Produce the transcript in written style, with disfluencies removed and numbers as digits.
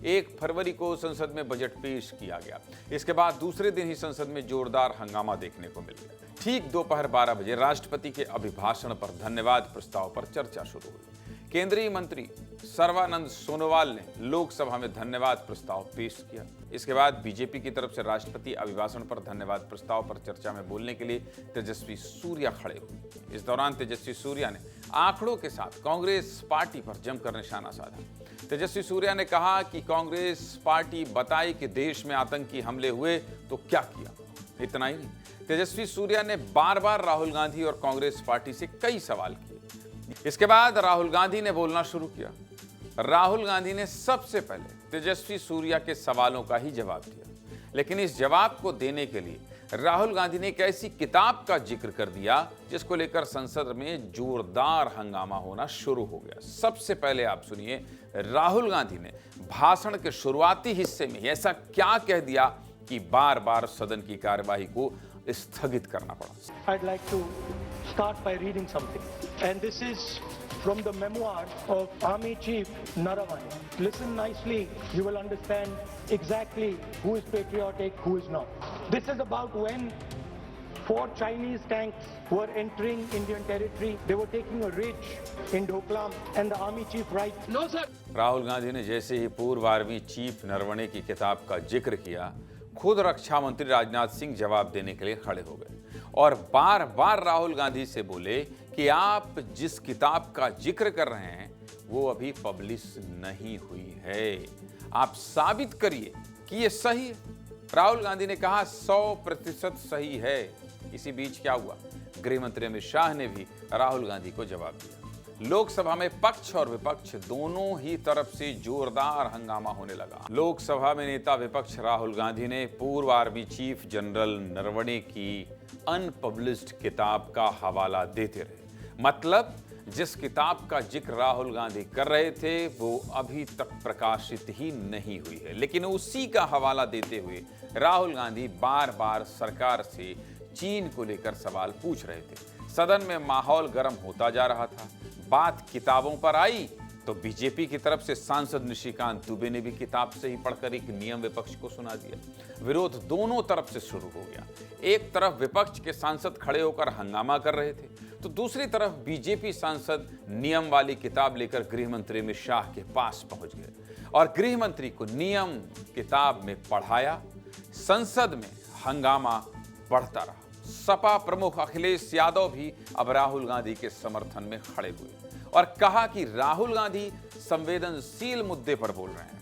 1 फरवरी को संसद में बजट पेश किया गया। इसके बाद दूसरे दिन ही संसद में जोरदार हंगामा देखने को मिल गया। ठीक दोपहर 12 बजे राष्ट्रपति के अभिभाषण पर धन्यवाद प्रस्ताव पर चर्चा शुरू हुई। केंद्रीय मंत्री सर्बानंद सोनोवाल ने लोकसभा में धन्यवाद प्रस्ताव पेश किया। इसके बाद बीजेपी की तरफ से राष्ट्रपति अभिभाषण पर धन्यवाद प्रस्ताव पर चर्चा में बोलने के लिए तेजस्वी सूर्या खड़े हुए। इस दौरान तेजस्वी सूर्या ने आंकड़ों के साथ कांग्रेस पार्टी पर जमकर निशाना साधा। तेजस्वी सूर्या ने कहा कि कांग्रेस पार्टी बताई कि देश में आतंकी हमले हुए तो क्या किया। इतना ही नहीं, तेजस्वी सूर्या ने बार बार राहुल गांधी और कांग्रेस पार्टी से कई सवाल किए। इसके बाद राहुल गांधी ने बोलना शुरू किया। राहुल गांधी ने सबसे पहले तेजस्वी सूर्या के सवालों का ही जवाब दिया, लेकिन इस जवाब को देने के लिए राहुल गांधी ने एक ऐसी किताब का जिक्र कर दिया जिसको लेकर संसद में जोरदार हंगामा होना शुरू हो गया। सबसे पहले आप सुनिए, राहुल गांधी ने भाषण के शुरुआती हिस्से में ऐसा क्या कह दिया कि बार बार सदन की कार्यवाही को स्थगित करना पड़ा। I'd like to start by reading something, and this is from the memoir of Army Chief Naravane. Listen nicely, you will understand exactly who is patriotic, who is not. This is about when 4 Chinese tanks were entering Indian territory. They were taking a ridge in Doklam, and the Army Chief writes, "No sir." Rahul Gandhi ने जैसे ही पूर्व army chief Naravane की किताब का जिक्र किया, खुद रक्षा मंत्री राजनाथ सिंह जवाब देने के लिए खड़े हो गए और बार बार राहुल गांधी से बोले कि आप जिस किताब का जिक्र कर रहे हैं वो अभी पब्लिश नहीं हुई है, आप साबित करिए कि ये सही है। राहुल गांधी ने कहा 100% सही है। इसी बीच क्या हुआ, गृह मंत्री अमित शाह ने भी राहुल गांधी को जवाब दिया। लोकसभा में पक्ष और विपक्ष दोनों ही तरफ से जोरदार हंगामा होने लगा। लोकसभा में नेता विपक्ष राहुल गांधी ने पूर्व आर्मी चीफ जनरल नरवणे की अनपब्लिश्ड किताब का हवाला देते रहे। मतलब जिस किताब का जिक्र राहुल गांधी कर रहे थे वो अभी तक प्रकाशित ही नहीं हुई है, लेकिन उसी का हवाला देते हुए राहुल गांधी बार बार सरकार से चीन को लेकर सवाल पूछ रहे थे। सदन में माहौल गर्म होता जा रहा था। बात किताबों पर आई तो बीजेपी की तरफ से सांसद निशिकांत दुबे ने भी किताब से ही पढ़कर एक नियम विपक्ष को सुना दिया। विरोध दोनों तरफ से शुरू हो गया। एक तरफ विपक्ष के सांसद खड़े होकर हंगामा कर रहे थे, तो दूसरी तरफ बीजेपी सांसद नियम वाली किताब लेकर गृह मंत्री अमित शाह के पास पहुंच गए और गृह मंत्री को नियम किताब में पढ़ाया। संसद में हंगामा बढ़ता रहा। सपा प्रमुख अखिलेश यादव भी अब राहुल गांधी के समर्थन में खड़े हुए और कहा कि राहुल गांधी संवेदनशील मुद्दे पर बोल रहे हैं।